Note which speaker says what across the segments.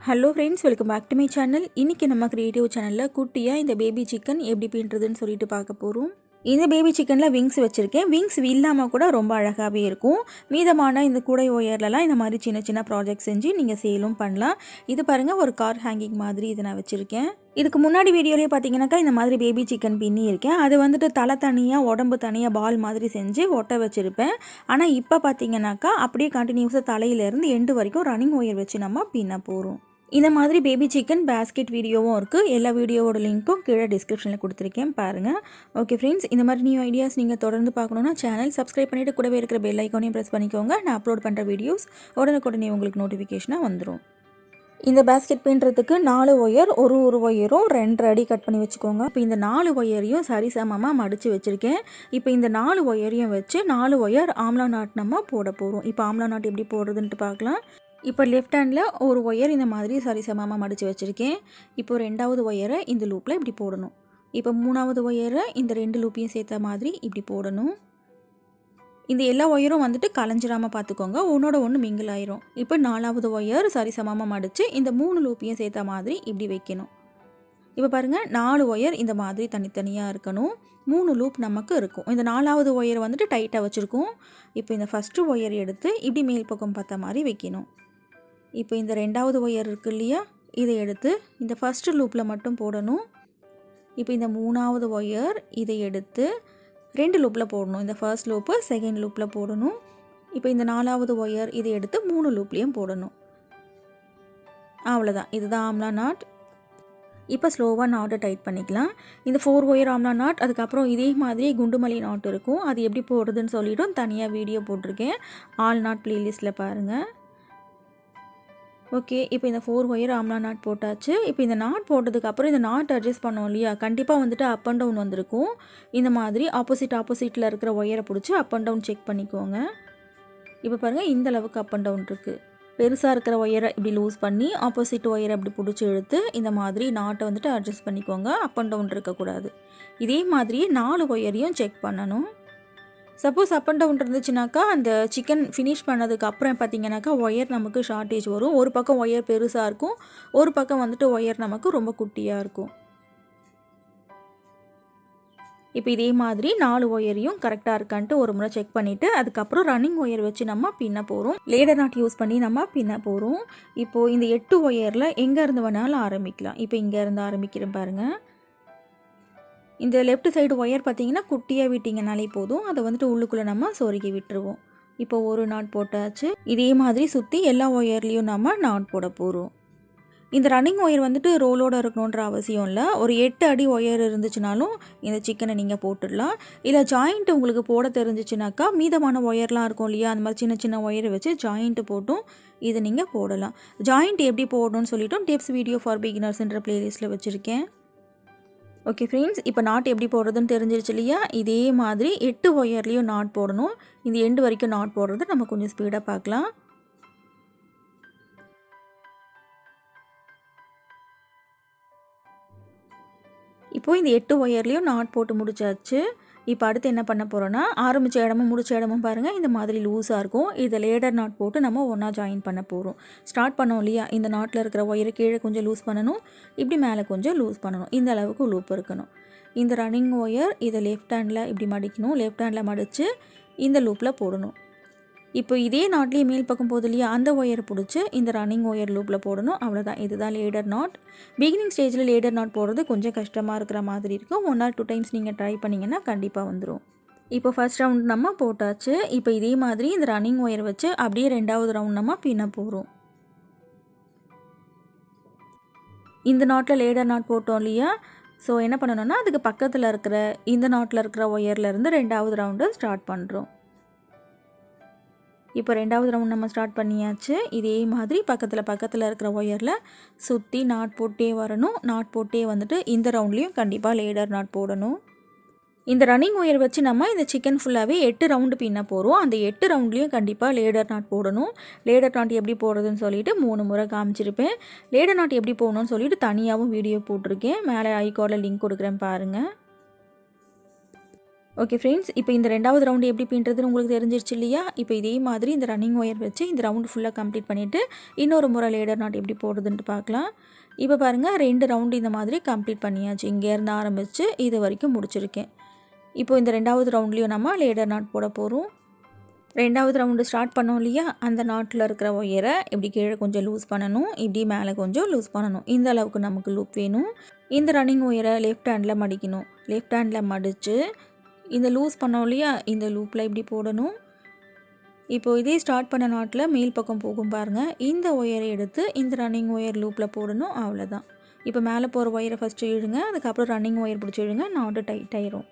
Speaker 1: Hello friends, welcome back to my channel. இன்றைக்கி நம்ம creative சேனலில் குட்டியாக இந்த பேபி சிக்கன் எப்படி பின்னுறதுன்னு சொல்லிட்டு பார்க்க போகிறோம். இந்த பேபி சிக்கனில் விங்ஸ் வச்சுருக்கேன். விங்ஸ் இல்லாமல் கூட ரொம்ப அழகாகவே இருக்கும். மீதமான இந்த கூடை ஒயர்லலாம் இந்த மாதிரி சின்ன சின்ன ப்ராஜெக்ட் செஞ்சு நீங்கள் சேலும் பண்ணலாம். இது பாருங்கள், ஒரு கார் ஹேங்கிங் மாதிரி இதை நான் வச்சுருக்கேன். இதுக்கு முன்னாடி வீடியோலேயே பார்த்தீங்கன்னாக்கா இந்த மாதிரி பேபி சிக்கன் பின்னியிருக்கேன். அது வந்துட்டு தலை தனியாக உடம்பு தனியாக பால் மாதிரி செஞ்சு ஒட்ட வச்சுருப்பேன். ஆனால் இப்போ பார்த்தீங்கன்னாக்கா அப்படியே கண்டினியூஸாக தலையிலேருந்து எண்டு வரைக்கும் ரன்னிங் ஒயர் வச்சு நம்ம பின்ன போகிறோம். இந்த மாதிரி பேபி சிக்கன் பேஸ்கெட் வீடியோவும் இருக்குது. எல்லா வீடியோவோட லிங்க்கும் கீழே டிஸ்கிரிப்ஷனில் கொடுத்துருக்கேன், பாருங்கள். ஓகே ஃப்ரெண்ட்ஸ், இந்த மாதிரி நியூ ஐடியாஸ் நீங்கள் தொடர்ந்து பார்க்கணுன்னா சேனல் சப்ஸ்கிரைப் பண்ணிவிட்டு கூடவே இருக்கிற பெல் ஐக்கானையும் ப்ரெஸ் பண்ணிக்கோங்க. நான் அப்லோட் பண்ணுற வீடியோஸ் உடனுக்குடனே உங்களுக்கு நோட்டிஃபிகேஷனாக வந்துடும். இந்த பேஸ்கெட் பின்னுறதுக்கு 4 ஒயர், ஒரு ஒயரும் 2 அடி கட் பண்ணி வச்சுக்கோங்க. இப்போ இந்த 4 ஒயரையும் சரிசமமாக மடித்து வச்சுருக்கேன். இப்போ இந்த 4 ஒயரையும் வச்சு 4 ஒயர் ஆம்லா நாட் நம்ம போட போகிறோம். இப்போ ஆம்லா நாட் எப்படி போடுறதுன்ட்டு பார்க்கலாம். இப்போ லெஃப்ட் ஹேண்டில் ஒரு ஒயர் இந்த மாதிரி சரிசமமாக மடித்து வச்சுருக்கேன். இப்போ 2வது ஒயரை இந்த லூப்பில் இப்படி போடணும். இப்போ 3வது ஒயரை இந்த 2 லூப்பையும் சேர்த்த மாதிரி இப்படி போடணும். இந்த எல்லா ஒயரும் வந்துட்டு கலைஞ்சிடாமல் பார்த்துக்கோங்க, ஒன்றோட ஒன்று மிங்கிள் ஆயிரும். இப்போ 4வது ஒயர் சரிசமமாக மடித்து இந்த 3 லூப்பையும் சேர்த்த மாதிரி இப்படி வைக்கணும். இப்போ பாருங்கள், 4 ஒயர் இந்த மாதிரி தனித்தனியாக இருக்கணும். 3 லூப் நமக்கு இருக்கும். இந்த 4வது ஒயர் வந்துட்டு டைட்டாக வச்சுருக்கோம். இப்போ இந்த ஃபஸ்ட்டு ஒயர் எடுத்து இப்படி மேல் பக்கம் பார்த்த மாதிரி வைக்கணும். இப்போ இந்த 2வது ஒயர் இருக்குது இல்லையா, இதை எடுத்து இந்த ஃபஸ்ட்டு லூப்பில் மட்டும் போடணும். இப்போ இந்த 3வது ஒயர் இதை எடுத்து 2 லூப்பில் போடணும். இந்த ஃபர்ஸ்ட் லூப்பு செகண்ட் லூப்பில் போடணும். இப்போ இந்த 4வது ஒயர் இதை எடுத்து 3 லூப்லேயும் போடணும். அவ்வளோதான், இதுதான் ஆம்லா நாட். இப்போ ஸ்லோவாக நாட்டை டைட் பண்ணிக்கலாம். இந்த 4 ஒயர் ஆம்லா நாட், அதுக்கப்புறம் இதே மாதிரி குண்டுமல்லி நாட் இருக்கும். அது எப்படி போடுறதுன்னு சொல்லிவிட்டு தனியாக வீடியோ போட்டிருக்கேன், ஆல் நாட் ப்ளேலிஸ்ட்டில் பாருங்கள். ஓகே, இப்போ இந்த 4 ஒயர் ஆம்லா நாட் போட்டாச்சு. இப்போ இந்த நாட் போட்டதுக்கப்புறம் இந்த நாட் அட்ஜஸ்ட் பண்ணோம் இல்லையா, கண்டிப்பாக வந்துட்டு அப் அண்ட் டவுன் வந்திருக்கும். இந்த மாதிரி ஆப்போசிட்டில் இருக்கிற ஒயரை பிடிச்சி அப் அண்ட் டவுன் செக் பண்ணிக்கோங்க. இப்போ பாருங்கள், இந்த அளவுக்கு அப் அண்ட் டவுன் இருக்குது. பெருசாக இருக்கிற ஒயரை இப்படி லூஸ் பண்ணி ஆப்போசிட் ஒயரை அப்படி பிடிச்சி எடுத்து இந்த மாதிரி நாட்டை வந்துட்டு அட்ஜஸ்ட் பண்ணிக்கோங்க. அப் அண்ட் டவுன் இருக்கக்கூடாது. இதே மாதிரியே 4 ஒயரையும் செக் பண்ணணும். சப்போஸ் அப் அண்ட் டவுன் இருந்துச்சுனாக்கா அந்த சிக்கன் ஃபினிஷ் பண்ணதுக்கு அப்புறம் பார்த்தீங்கன்னாக்கா ஒயர் நமக்கு ஷார்ட்டேஜ் வரும். ஒரு பக்கம் ஒயர் பெருசாக இருக்கும், ஒரு பக்கம் வந்துட்டு ஒயர் நமக்கு ரொம்ப குட்டியாக இருக்கும். இப்போ இதே மாதிரி 4 ஒயரையும் கரெக்டாக இருக்கான்ட்டு ஒரு முறை செக் பண்ணிவிட்டு அதுக்கப்புறம் ரன்னிங் ஒயர் வச்சு நம்ம பின்ன போகிறோம். லேடர் நாட் யூஸ் பண்ணி நம்ம பின்ன போகிறோம். இப்போது இந்த 8 ஒயரில் எங்கேருந்து வேணாலும் ஆரம்பிக்கலாம். இப்போ இங்கேருந்து ஆரம்பிக்கிறேன் பாருங்கள். இந்த லெஃப்ட் சைடு ஒயர் பார்த்திங்கன்னா குட்டியாக விட்டிங்கனாலே போதும், அதை வந்துட்டு உள்ளுக்குள்ளே நம்ம சொருகி விட்டுருவோம். இப்போ ஒரு நாட் போட்டாச்சு. இதே மாதிரி சுற்றி எல்லா ஒயர்லேயும் நம்ம நாட் போட போகிறோம். இந்த ரன்னிங் ஒயர் வந்துட்டு ரோலோடு இருக்கணுன்ற அவசியம் இல்லை. ஒரு 8 அடி ஒயர் இருந்துச்சுனாலும் இந்த சிக்கனை நீங்கள் போட்டுடலாம். இல்லை ஜாயிண்ட் உங்களுக்கு போட தெரிஞ்சிச்சுனாக்கா மீதமான ஒயர்லாம் இருக்கும் இல்லையா, அந்த மாதிரி சின்ன சின்ன ஒயரை வச்சு ஜாயிண்ட்டு போட்டும் இதை நீங்கள் போடலாம். ஜாயிண்ட் எப்படி போடணும்னு சொல்லிவிட்டு டிப்ஸ் வீடியோ ஃபார் பிகினர்ஸ்ன்ற ப்ளேலிஸ்ட்டில் வச்சுருக்கேன். ஓகே ஃப்ரெண்ட்ஸ், இப்போ நாட் எப்படி போடுறதுன்னு தெரிஞ்சிருச்சு இல்லையா. இதே மாதிரி 8 ஒயர்லேயும் நாட் போடணும். இந்த எண்டு வரைக்கும் நாட் போடுறது நம்ம கொஞ்சம் ஸ்பீடாக பார்க்கலாம். இப்போது இந்த 8 ஒயர்லேயும் நாட் போட்டு முடிச்சாச்சு. இப்போ அடுத்து என்ன பண்ண போகிறோன்னா, ஆரம்பித்த இடமும் முடிச்ச இடமும் பாருங்கள் இந்த மாதிரி லூஸாக இருக்கும். இதை லேடர் நாட் போட்டு நம்ம ஒன்றா ஜாயின் பண்ண போகிறோம். ஸ்டார்ட் பண்ணோம் இல்லையா, இந்த நாட்டில் இருக்கிற ஒயரை கீழே கொஞ்சம் லூஸ் பண்ணணும், இப்படி மேலே கொஞ்சம் லூஸ் பண்ணணும். இந்த அளவுக்கு லூப் இருக்கணும். இந்த ரன்னிங் ஒயர் இதை லெஃப்ட் ஹேண்டில் இப்படி மடிக்கணும். லெஃப்ட் ஹேண்டில் மடித்து இந்த லூப்பில் போடணும். இப்போ இதே நாட்லேயே மேல் பக்கம் போகுது இல்லையா, அந்த ஒயரை பிடிச்சி இந்த ரன்னிங் ஒயர் லூப்பில் போடணும். அவ்வளோதான், இதுதான் லேடர் நாட். பிகினிங் ஸ்டேஜில் லேடர் நாட் போடுறது கொஞ்சம் கஷ்டமாக இருக்கிற மாதிரி இருக்கும். 1 or 2 டைம்ஸ் நீங்கள் ட்ரை பண்ணிங்கன்னா கண்டிப்பாக வந்துடும். இப்போ ஃபர்ஸ்ட் ரவுண்ட் நம்ம போட்டாச்சு. இப்போ இதே மாதிரி இந்த ரன்னிங் ஒயர் வச்சு அப்படியே 2வது ரவுண்ட் நம்ம பின்ன போகிறோம். இந்த நாட்டில் லேடர் நாட் போட்டோம் இல்லையா, ஸோ என்ன பண்ணணும்னா அதுக்கு பக்கத்தில் இருக்கிற இந்த நாட்டில் இருக்கிற ஒயர்லேருந்து 2வது ரவுண்டு ஸ்டார்ட் பண்ணுறோம். இப்போ 2வது ரவுண்ட் நம்ம ஸ்டார்ட் பண்ணியாச்சு. இதே மாதிரி பக்கத்தில் இருக்கிற ஒயரில் சுற்றி நாட் போட்டே வரணும். நாட் போட்டே வந்துட்டு இந்த ரவுண்ட்லேயும் கண்டிப்பாக லேடர் நாட் போடணும். இந்த ரன்னிங் ஒயர் வச்சு நம்ம இந்த சிக்கன் ஃபுல்லாகவே 8 ரவுண்டு பின்ன போகிறோம். அந்த 8 ரவுண்ட்லேயும் கண்டிப்பாக லேடர் நாட் போடணும். லேடர் நாட் எப்படி போடுறதுன்னு சொல்லிட்டு 3 முறை காமிச்சிருப்பேன். லேடர் நாட் எப்படி போடணும்னு சொல்லிட்டு தனியாகவும் வீடியோ போட்டிருக்கேன். மேலே ஐகார்டில் லிங்க் கொடுக்குறேன் பாருங்கள். ஓகே ஃப்ரெண்ட்ஸ், இப்போ இந்த 2வது ரவுண்டு எப்படி பின்னுறதுன்னு உங்களுக்கு தெரிஞ்சிருச்சு இல்லையா? இப்போ இதே மாதிரி இந்த ரன்னிங் ஒயர் வச்சு இந்த ரவுண்டு ஃபுல்லாக கம்ப்ளீட் பண்ணிவிட்டு இன்னொரு முறை லேடர் நாட் எப்படி போடுறதுன்ட்டு பார்க்கலாம். இப்போ பாருங்கள், 2 ரவுண்டு இந்த மாதிரி கம்ப்ளீட் பண்ணியாச்சு. இங்கேருந்து ஆரம்பித்து இது வரைக்கும் முடிச்சிருக்கேன். இப்போ இந்த 2வது ரவுண்ட்லேயும் நம்ம லேடர் நாட் போட போகிறோம். 2வது ரவுண்டு ஸ்டார்ட் பண்ணோம் இல்லையா? அந்த நாட்டில் இருக்கிற ஒயரை இப்படி கீழே கொஞ்சம் லூஸ் பண்ணணும், இப்படி மேலே கொஞ்சம் லூஸ் பண்ணணும். இந்த அளவுக்கு நமக்கு லூப் வேணும். இந்த ரன்னிங் ஒயரை லெஃப்ட் ஹேண்டில் மடிக்கணும். லெஃப்ட் ஹேண்டில் மடித்து இந்த லூஸ் பண்ணோம் இல்லையா? இந்த லூப்பில் இப்படி போடணும். இப்போது இதே ஸ்டார்ட் பண்ண நாட்டில் மேல் பக்கம் போகும் பாருங்கள். இந்த ஒயரை எடுத்து இந்த ரன்னிங் ஒயர் லூப்பில் போடணும். அவ்வளோதான். இப்போ மேலே போகிற ஒயரை ஃபஸ்ட்டு இழுங்க, அதுக்கப்புறம் ரன்னிங் ஒயர் பிடிச்சி இழுங்க, நாட்டு டைட் ஆயிரும்.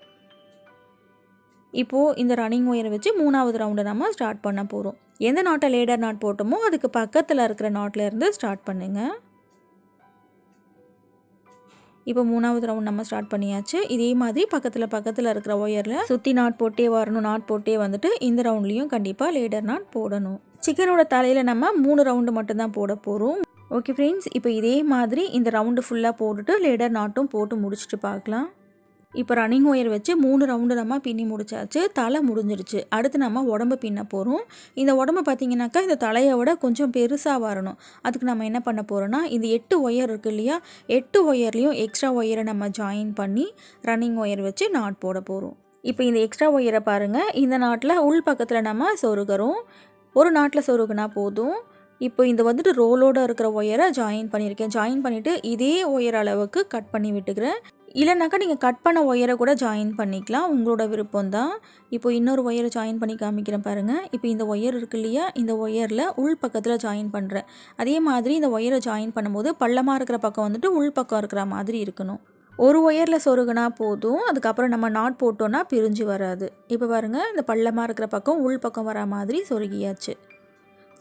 Speaker 1: இப்போது இந்த ரன்னிங் ஒயரை வச்சு 3வது ரவுண்டை நம்ம ஸ்டார்ட் பண்ண போகிறோம். எந்த நாட்டை லேடர் நாட் போட்டோமோ அதுக்கு பக்கத்தில் இருக்கிற நாட்டில் இருந்து ஸ்டார்ட் பண்ணுங்கள். இப்போ 3வது ரவுண்ட் நம்ம ஸ்டார்ட் பண்ணியாச்சு. இதே மாதிரி பக்கத்தில் இருக்கிற ஒயரில் சுற்றி நாட் போட்டே வரணும். நாட் போட்டே வந்துட்டு இந்த ரவுண்ட்லேயும் கண்டிப்பாக லேடர் நாட் போடணும். சிக்கனோட தலையில் நம்ம 3 ரவுண்டு மட்டும்தான் போட போகிறோம். ஓகே ஃப்ரெண்ட்ஸ், இப்போ இதே மாதிரி இந்த ரவுண்டு ஃபுல்லாக போட்டுட்டு லேடர் நாட்டும் போட்டு முடிச்சுட்டு பார்க்கலாம். இப்போ ரன்னிங் ஒயர் வச்சு 3 ரவுண்டு நம்ம பின்னி முடிச்சாச்சு. தலை முடிஞ்சிடுச்சு. அடுத்து நம்ம உடம்பு பின்ன போகிறோம். இந்த உடம்பு பார்த்திங்கனாக்கா இந்த தலையை விட கொஞ்சம் பெருசாக வரணும். அதுக்கு நம்ம என்ன பண்ண போகிறோன்னா, இந்த 8 ஒயர் இருக்குது இல்லையா? 8 ஒயர்லேயும் எக்ஸ்ட்ரா ஒயரை நம்ம ஜாயின் பண்ணி ரன்னிங் ஒயர் வச்சு நாட் போட போகிறோம். இப்போ இந்த எக்ஸ்ட்ரா ஒயரை பாருங்கள். இந்த நாட்டில் உள் பக்கத்தில் நம்ம சொருகிறோம். ஒரு நாட்டில் சொருகுனா போதும். இப்போ இந்த வந்துட்டு ரோலோடு இருக்கிற ஒயரை ஜாயின் பண்ணியிருக்கேன். ஜாயின் பண்ணிவிட்டு இதே ஒயர் அளவுக்கு கட் பண்ணி விட்டுக்கிறேன். இல்லைனாக்கா நீங்கள் கட் பண்ண ஒயரை கூட ஜாயின் பண்ணிக்கலாம், உங்களோட விருப்பம் தான். இப்போ இன்னொரு ஒயரை ஜாயின் பண்ணி காமிக்கிறேன் பாருங்கள். இப்போ இந்த ஒயர் இருக்கு இல்லையா? இந்த ஒயரில் உள் பக்கத்தில் ஜாயின் பண்ணுறேன். அதே மாதிரி இந்த ஒயரை ஜாயின் பண்ணும்போது பள்ளமாக இருக்கிற பக்கம் வந்துட்டு உள் பக்கம் இருக்கிற மாதிரி இருக்கணும். ஒரு ஒயரில் சொருகுனா போதும். அதுக்கப்புறம் நம்ம நாட் போட்டோன்னா பிரிஞ்சு வராது. இப்போ பாருங்கள், இந்த பள்ளமாக இருக்கிற பக்கம் உள் பக்கம் வர மாதிரி சொருகியாச்சு.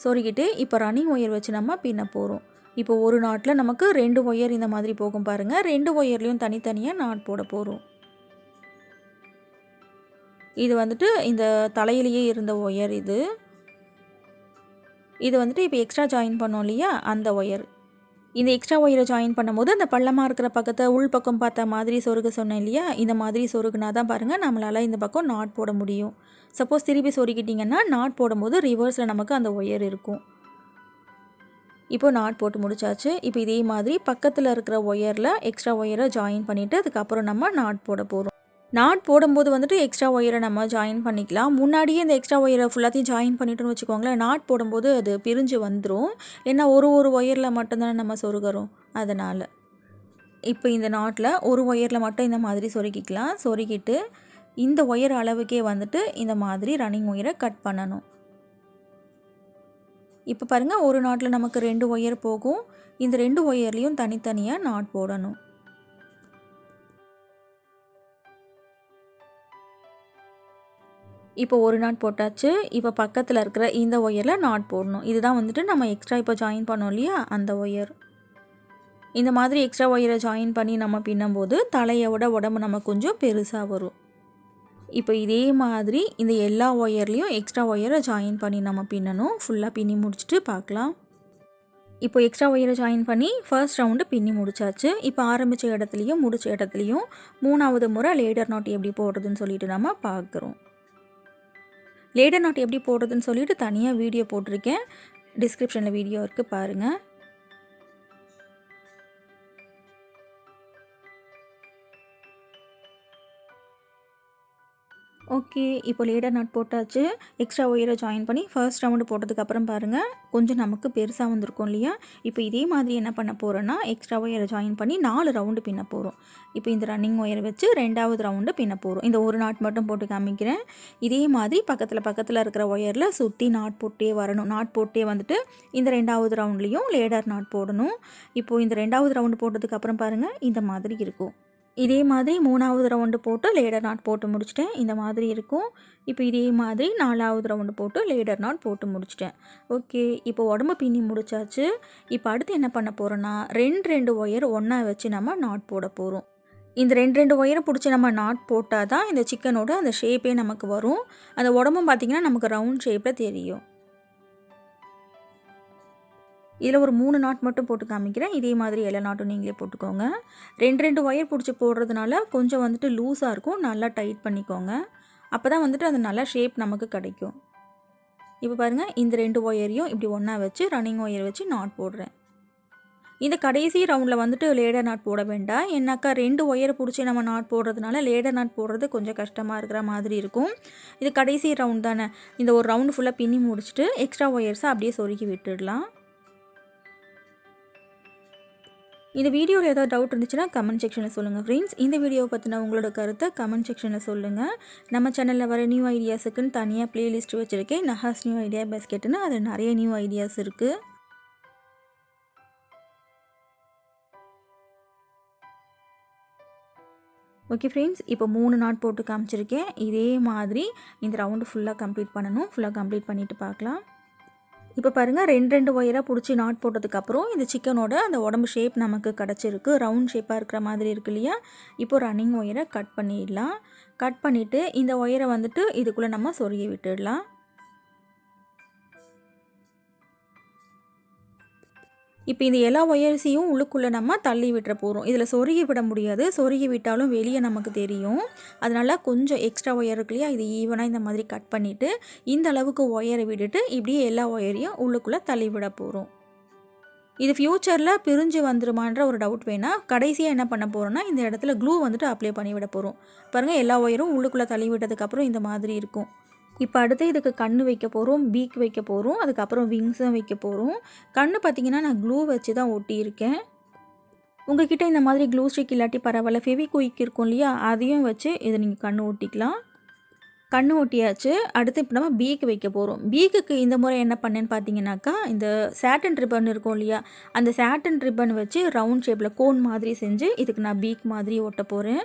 Speaker 1: சொருகிட்டு இப்போ ரன்னிங் ஒயர் வச்சு நம்ம பின்ன போகிறோம். இப்போ ஒரு நாட்டில் நமக்கு 2 ஒயர் இந்த மாதிரி போகும் பாருங்கள். 2 ஒயர்லேயும் தனித்தனியாக நாட் போட போகிறோம். இது வந்துட்டு இந்த தலையிலேயே இருந்த ஒயர் இது. இது வந்துட்டு இப்போ எக்ஸ்ட்ரா ஜாயின் பண்ணோம் இல்லையா? அந்த ஒயர். இந்த எக்ஸ்ட்ரா ஒயரை ஜாயின் பண்ணும்போது அந்த பள்ளமாக இருக்கிற பக்கத்தை உள் பக்கம் பார்த்த மாதிரி சொருக சொன்னேன் இல்லையா? இந்த மாதிரி சொருகுனா தான் பாருங்கள் நம்மளால் இந்த பக்கம் நாட் போட முடியும். சப்போஸ் திருப்பி சொருகிட்டிங்கன்னா நாட் போடும்போது ரிவர்ஸில் நமக்கு அந்த ஒயர் இருக்கும். இப்போ நாட் போட்டு முடிச்சாச்சு. இப்போ இதே மாதிரி பக்கத்தில் இருக்கிற ஒயரில் எக்ஸ்ட்ரா ஒயரை ஜாயின் பண்ணிவிட்டு அதுக்கப்புறம் நம்ம நாட் போட போகிறோம். நாட் போடும்போது வந்துட்டு எக்ஸ்ட்ரா ஒயரை நம்ம ஜாயின் பண்ணிக்கலாம். முன்னாடியே இந்த எக்ஸ்ட்ரா ஒயரை ஃபுல்லாத்தையும் ஜாயின் பண்ணிட்டோன்னு வச்சுக்கோங்களேன், நாட் போடும்போது அது பிரிஞ்சு வந்துடும். ஏன்னா ஒரு ஒயரில் மட்டும்தானே நம்ம சொருகிறோம், அதனால். இப்போ இந்த நாட்டில் ஒரு ஒயரில் மட்டும் இந்த மாதிரி சொருகிக்கலாம். சொருகிட்டு இந்த ஒயர் அளவுக்கே வந்துட்டு இந்த மாதிரி ரன்னிங் ஒயரை கட் பண்ணணும். இப்போ பாருங்கள், ஒரு நாட்டில் நமக்கு 2 ஒயர் போகும். இந்த 2 ஒயர்லேயும் தனித்தனியாக நாட் போடணும். இப்போ ஒரு நாட் போட்டாச்சு. இப்போ பக்கத்தில் இருக்கிற இந்த ஒயரில் நாட் போடணும். இதுதான் வந்துட்டு நம்ம எக்ஸ்ட்ரா இப்போ ஜாயின் பண்ணோம் இல்லையா? அந்த ஒயர். இந்த மாதிரி எக்ஸ்ட்ரா ஒயரை ஜாயின் பண்ணி நம்ம பின்னும்போது தலையோட உடம்பு நம்ம கொஞ்சம் பெருசாக வரும். இப்போ இதே மாதிரி இந்த எல்லா ஒயர்லேயும் எக்ஸ்ட்ரா ஒயரை ஜாயின் பண்ணி நம்ம பின்னணும். ஃபுல்லாக பின்னி முடிச்சுட்டு பார்க்கலாம். இப்போ எக்ஸ்ட்ரா ஒயரை ஜாயின் பண்ணி ஃபர்ஸ்ட் ரவுண்டு பின்னி முடிச்சாச்சு. இப்போ ஆரம்பித்த இடத்துலையும் முடிச்ச இடத்துலையும் 3வது முறை லேடர் நாட் எப்படி போடுறதுன்னு சொல்லிட்டு நம்ம பார்க்குறோம். லேடர் நாட் எப்படி போடுறதுன்னு சொல்லிட்டு தனியாக வீடியோ போட்டிருக்கேன். டிஸ்கிரிப்ஷனில் வீடியோ இருக்குது, பாருங்கள். ஓகே, இப்போ லேடர் நாட் போட்டாச்சு. எக்ஸ்ட்ரா ஒயரை ஜாயின் பண்ணி ஃபர்ஸ்ட் ரவுண்டு போட்டதுக்கப்புறம் பாருங்கள், கொஞ்சம் நமக்கு பெருசாக வந்திருக்கும் இல்லையா? இப்போ இதே மாதிரி என்ன பண்ண போகிறோன்னா, எக்ஸ்ட்ரா ஒயரை ஜாயின் பண்ணி 4 ரவுண்டு பின்ன போகிறோம். இப்போ இந்த ரன்னிங் ஒயரை வச்சு 2வது ரவுண்டு பின்ன போகிறோம். இந்த ஒரு நாட் மட்டும் போட்டு காமிக்கிறேன். இதே மாதிரி பக்கத்தில் இருக்கிற ஒயரில் சுற்றி நாட் போட்டே வரணும். நாட் போட்டே வந்துட்டு இந்த 2வது ரவுண்ட்லேயும் லேடர் நாட் போடணும். இப்போது இந்த 2வது ரவுண்டு போட்டதுக்கப்புறம் பாருங்கள், இந்த மாதிரி இருக்கும். இதே மாதிரி 3வது ரவுண்டு போட்டு லேடர் நாட் போட்டு முடிச்சிட்டேன். இந்த மாதிரி இருக்கும். இப்போ இதே மாதிரி 4வது ரவுண்டு போட்டு லேடர் நாட் போட்டு முடிச்சிட்டேன். ஓகே, இப்போ உடம்பு பின்னி முடிச்சாச்சு. இப்போ அடுத்து என்ன பண்ண போகிறோன்னா, 2 ஒயர் ஒன்றா வச்சு நம்ம நாட் போட போகிறோம். இந்த 2 ஒயரை பிடிச்சி நம்ம நாட் போட்டால் தான் இந்த சிக்கனோட அந்த ஷேப்பே நமக்கு வரும். அந்த உடம்பும் பார்த்திங்கன்னா நமக்கு ரவுண்ட் ஷேப்பில் தெரியும். இதில் ஒரு 3 நாட் மட்டும் போட்டு காமிக்கிறேன். இதே மாதிரி எல்லா நாட்டும் நீங்களே போட்டுக்கோங்க. 2 ஒயர் பிடிச்சி போடுறதுனால கொஞ்சம் வந்துட்டு லூஸாக இருக்கும். நல்லா டைட் பண்ணிக்கோங்க. அப்போ தான் வந்துட்டு அது நல்லா ஷேப் நமக்கு கிடைக்கும். இப்போ பாருங்கள், இந்த 2 ஒயரையும் இப்படி ஒன்றா வச்சு ரன்னிங் ஒயர் வச்சு நாட் போடுறேன். இந்த கடைசி ரவுண்டில் வந்துட்டு லேடர் நாட் போட வேண்டாம். ஏன்னாக்கா 2 ஒயரை பிடிச்சி நம்ம நாட் போடுறதுனால லேடர் நாட் போடுறது கொஞ்சம் கஷ்டமாக இருக்கிற மாதிரி இருக்கும். இது கடைசி ரவுண்ட் தானே. இந்த ஒரு ரவுண்டு ஃபுல்லாக பின்னி முடிச்சுட்டு எக்ஸ்ட்ரா ஒயர்ஸை அப்படியே சொருக்கி விட்டுடலாம். இந்த வீடியோவில் ஏதாவது டவுட் இருந்துச்சுன்னா கமெண்ட் செக்ஷனில் சொல்லுங்கள் ஃப்ரெண்ட்ஸ். இந்த வீடியோவை பற்றின உங்களோட கருத்தை கமெண்ட் செக்ஷனில் சொல்லுங்கள். நம்ம சேனலில் வர நியூ ஐடியாஸுக்குன்னு தனியாக ப்ளேலிஸ்ட் வச்சுருக்கேன். நகாஸ் நியூ ஐடியா பாஸ்கெட்டுன்னு அதில் நிறைய நியூ ஐடியாஸ் இருக்குது. ஓகே ஃப்ரெண்ட்ஸ், இப்போ 3 நாட் போட்டு காமிச்சிருக்கேன். இதே மாதிரி இந்த ரவுண்டு ஃபுல்லாக கம்ப்ளீட் பண்ணணும். ஃபுல்லாக கம்ப்ளீட் பண்ணிவிட்டு பார்க்கலாம். இப்போ பாருங்கள், 2 ஒயராக பிடிச்சி நாட் போட்டதுக்கப்புறம் இந்த சிக்கனோட அந்த உடம்பு ஷேப் நமக்கு கிடச்சிருக்கு. ரவுண்ட் ஷேப்பாக இருக்கிற மாதிரி இருக்கு இல்லையா. இப்போ ரன்னிங் ஒயரை கட் பண்ணிடலாம். கட் பண்ணிவிட்டு இந்த ஒயரை வந்துட்டு இதுக்குள்ளே நம்ம சொருகி விட்டுடலாம். இப்போ இந்த எல்லா ஒயர்ஸையும் உள்ளுக்குள்ளே நம்ம தள்ளி விட்டுற போகிறோம். இதில் சொருகி விட முடியாது. சொருகி விட்டாலும் வெளியே நமக்கு தெரியும். அதனால் கொஞ்சம் எக்ஸ்ட்ரா ஒயர் இருக்கு இல்லையா, இது ஈவனாக இந்த மாதிரி கட் பண்ணிவிட்டு இந்த அளவுக்கு ஒயரை விட்டுட்டு இப்படியே எல்லா ஒயரையும் உள்ளுக்குள்ளே தள்ளி விட போகிறோம். இது ஃப்யூச்சரில் பிரிஞ்சு வந்துருமான்ற ஒரு டவுட் வேணால் கடைசியாக என்ன பண்ண போகிறோன்னா இந்த இடத்துல க்ளூ வந்துட்டு அப்ளை பண்ணி விட போகிறோம். பாருங்கள், எல்லா ஒயரும் உள்ளுக்குள்ளே தள்ளி விட்டதுக்கப்புறம் இந்த மாதிரி இருக்கும். இப்போ அடுத்து இதுக்கு கண்ணு வைக்க போகிறோம், பீக் வைக்க போகிறோம், அதுக்கப்புறம் விங்ஸும் வைக்க போகிறோம். கண்ணு பார்த்திங்கன்னா நான் க்ளூ வச்சு தான் ஒட்டியிருக்கேன். உங்கள்கிட்ட இந்த மாதிரி க்ளூ ஸ்டிக் இல்லாட்டி பரவாயில்ல, ஃபெவிக்விக் இருக்கும் இல்லையா, அதையும் வச்சு இதை நீங்கள் கண்ணு ஒட்டிக்கலாம். கண்ணு ஒட்டியாச்சு. அடுத்து இப்போ நம்ம பீக் வைக்க போகிறோம். பீக்குக்கு இந்த முறை என்ன பண்ணேன்னு பார்த்தீங்கன்னாக்கா, இந்த சாட்டன் ரிப்பன் இருக்கும் இல்லையா, அந்த சாட்டன் ரிப்பன் வச்சு ரவுண்ட் ஷேப்பில் கோன் மாதிரி செஞ்சு இதுக்கு நான் பீக் மாதிரி ஒட்ட போகிறேன்.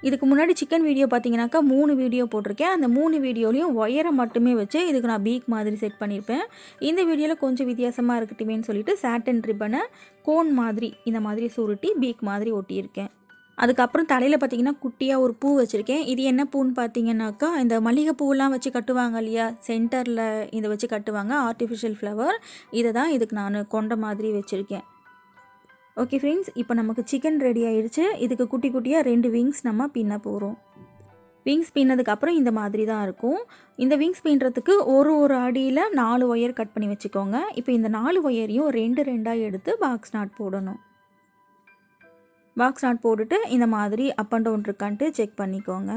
Speaker 1: இதுக்கு முன்னாடி சிக்கன் வீடியோ பார்த்தீங்கன்னாக்கா 3 வீடியோ போட்டிருக்கேன். அந்த 3 வீடியோலையும் ஒயரை மட்டுமே வச்சு இதுக்கு நான் பீக் மாதிரி செட் பண்ணியிருப்பேன். இந்த வீடியோவில் கொஞ்சம் வித்தியாசமாக இருக்கட்டுமேன்னு சொல்லிட்டு சாட்டன் ரிப்பனை கோன் மாதிரி இந்த மாதிரி சுருட்டி பீக் மாதிரி ஒட்டியிருக்கேன். அதுக்கப்புறம் தலையில் பார்த்திங்கன்னா குட்டியாக ஒரு பூ வச்சுருக்கேன். இது என்ன பூன்னு பார்த்தீங்கன்னாக்கா, இந்த மல்லிகை பூவெலாம் வச்சு கட்டுவாங்க இல்லையா, சென்டரில் இதை வச்சு கட்டுவாங்க, ஆர்டிஃபிஷியல் ஃப்ளவர். இதை தான் இதுக்கு நான் கொண்ட மாதிரி வச்சுருக்கேன். ஓகே ஃப்ரெண்ட்ஸ், இப்போ நமக்கு சிக்கன் ரெடி ஆகிடுச்சு. இதுக்கு குட்டி குட்டியாக 2 விங்ஸ் நம்ம பின்ன போகிறோம். விங்ஸ் பின்னதுக்கப்புறம் இந்த மாதிரி தான் இருக்கும். இந்த விங்ஸ் பின்னுறதுக்கு ஒரு அடியில் 4 ஒயர் கட் பண்ணி வச்சுக்கோங்க. இப்போ இந்த 4 ஒயரையும் 2 எடுத்து பாக்ஸ் நாட் போடணும். பாக்ஸ் நாட் போட்டுட்டு இந்த மாதிரி அப் அண்ட் டவுன் இருக்கான்ட்டு செக் பண்ணிக்கோங்க.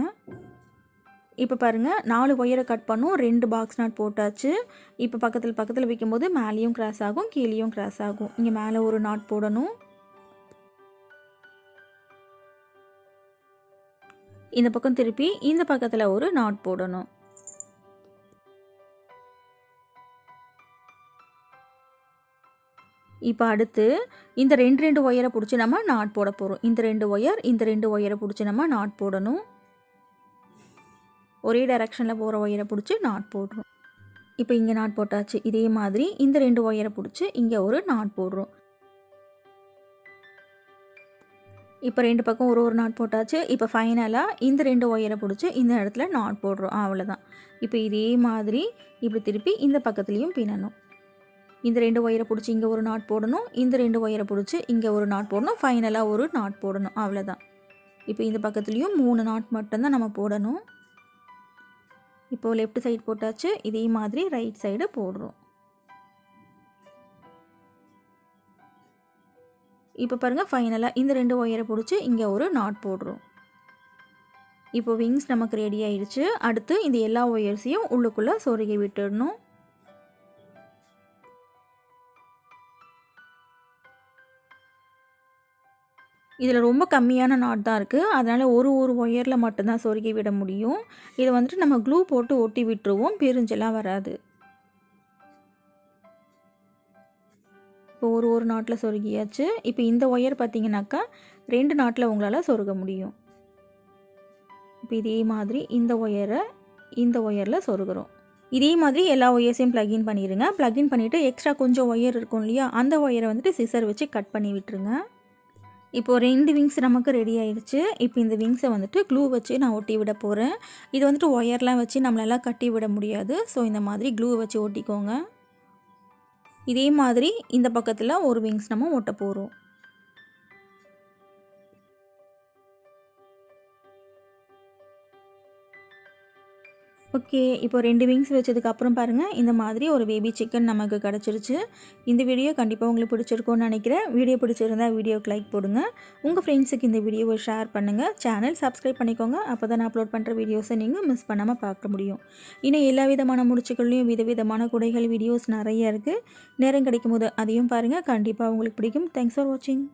Speaker 1: இப்போ பாருங்கள், 4 ஒயரை கட் பண்ணும், 2 பாக்ஸ் நாட் போட்டாச்சு. இப்போ பக்கத்தில் வைக்கும்போது மேலேயும் கிராஸ் ஆகும், கீழேயும் கிராஸ் ஆகும். இங்கே மேலே ஒரு நாட் போடணும். இந்த பக்கம் திருப்பி இந்த பக்கத்தில் ஒரு நாட் போடணும். இப்போ அடுத்து இந்த 2 ஒயரை பிடிச்சி நம்ம நாட் போட போகிறோம். இந்த 2 ஒயரை பிடிச்சி நம்ம நாட் போடணும். ஒரே டைரெக்ஷனில் போகிற ஒயரை பிடிச்சி நாட் போடுறோம். இப்போ இங்கே நாட் போட்டாச்சு. இதே மாதிரி இந்த 2 ஒயரை பிடிச்சி இங்கே ஒரு நாட் போடுறோம். இப்போ 2 பக்கம் ஒரு நாட் போட்டாச்சு. இப்போ ஃபைனலாக இந்த 2 ஒயரை பிடிச்சி இந்த இடத்துல நாட் போடுறோம். அவ்வளோதான். இப்போ இதே மாதிரி இப்படி திருப்பி இந்த பக்கத்துலேயும் பின்னணும். இந்த 2 ஒயரை பிடிச்சி இங்கே ஒரு நாட் போடணும், இந்த 2 ஒயரை பிடிச்சி இங்கே ஒரு நாட் போடணும், ஃபைனலாக ஒரு நாட் போடணும். அவ்வளோதான். இப்போ இந்த பக்கத்துலேயும் 3 நாட் மட்டும்தான் நம்ம போடணும். இப்போது லெஃப்ட் சைடு போட்டாச்சு. இதே மாதிரி ரைட் சைடு போடுறோம். இப்போ பாருங்கள், ஃபைனலாக இந்த 2 ஒயரை பிடிச்சி இங்கே ஒரு நாட் போடுறோம். இப்போ விங்ஸ் நமக்கு ரெடி ஆயிடுச்சு. அடுத்து இந்த எல்லா ஒயர்ஸையும் உள்ளுக்குள்ளே சொருகி விட்டுடணும். இதில் ரொம்ப கம்மியான நாட் தான் இருக்குது. அதனால் ஒரு ஒயரில் மட்டும்தான் சொருகி விட முடியும். இதை வந்துட்டு நம்ம க்ளூ போட்டு ஒட்டி விட்டுருவோம், பிரிஞ்செல்லாம் வராது. இப்போ ஒரு நாட்டில் சொருகியாச்சு. இப்போ இந்த ஒயர் பார்த்திங்கனாக்கா 2 நாட்டில் உங்களால் சொருக முடியும். இப்போ இதே மாதிரி இந்த ஒயரில் சொருகிறோம். இதே மாதிரி எல்லா ஒயர்ஸையும் ப்ளக்இன் பண்ணிடுங்க. ப்ளக்இன் பண்ணிவிட்டு எக்ஸ்ட்ரா கொஞ்சம் ஒயர் இருக்கும் இல்லையா, அந்த ஒயரை வந்துட்டு சிசர் வச்சு கட் பண்ணி விட்டுருங்க. இப்போது 2 விங்ஸ் நமக்கு ரெடி ஆகிடுச்சு. இப்போ இந்த விங்ஸை வந்துட்டு க்ளூ வச்சு நான் ஒட்டி விட போகிறேன். இது வந்துட்டு ஒயர்லாம் வச்சு நம்மளால கட்டி விட முடியாது. ஸோ இந்த மாதிரி க்ளூ வச்சு ஒட்டிக்கோங்க. இதே மாதிரி இந்த பக்கத்தில் ஒரு விங்ஸ் நம்ம ஒட்ட போகிறோம். ஓகே, இப்போ 2 விங்ஸ் வச்சதுக்கப்புறம் பாருங்கள், இந்த மாதிரி ஒரு பேபி சிக்கன் நமக்கு கிடச்சிருச்சு. இந்த வீடியோ கண்டிப்பாக உங்களுக்கு பிடிச்சிருக்கும்னு நினைக்கிறேன். வீடியோ பிடிச்சிருந்தா வீடியோக்கு லைக் போடுங்க. உங்கள் ஃப்ரெண்ட்ஸுக்கு இந்த வீடியோவை ஷேர் பண்ணுங்கள். சேனல் சப்ஸ்கிரைப் பண்ணிக்கோங்க. அப்போ தான் நான் அப்லோட் பண்ணுற வீடியோஸை நீங்கள் மிஸ் பண்ணாமல் பார்க்க முடியும். இன்னும் எல்லா விதமான முடிச்சுகள்லையும் விதவிதமான குடைகள் வீடியோஸ் நிறைய இருக்குது. நேரம் கிடைக்கும் போது அதையும் பாருங்கள். கண்டிப்பாக உங்களுக்கு பிடிக்கும். தேங்க்ஸ் ஃபார் வாட்சிங்.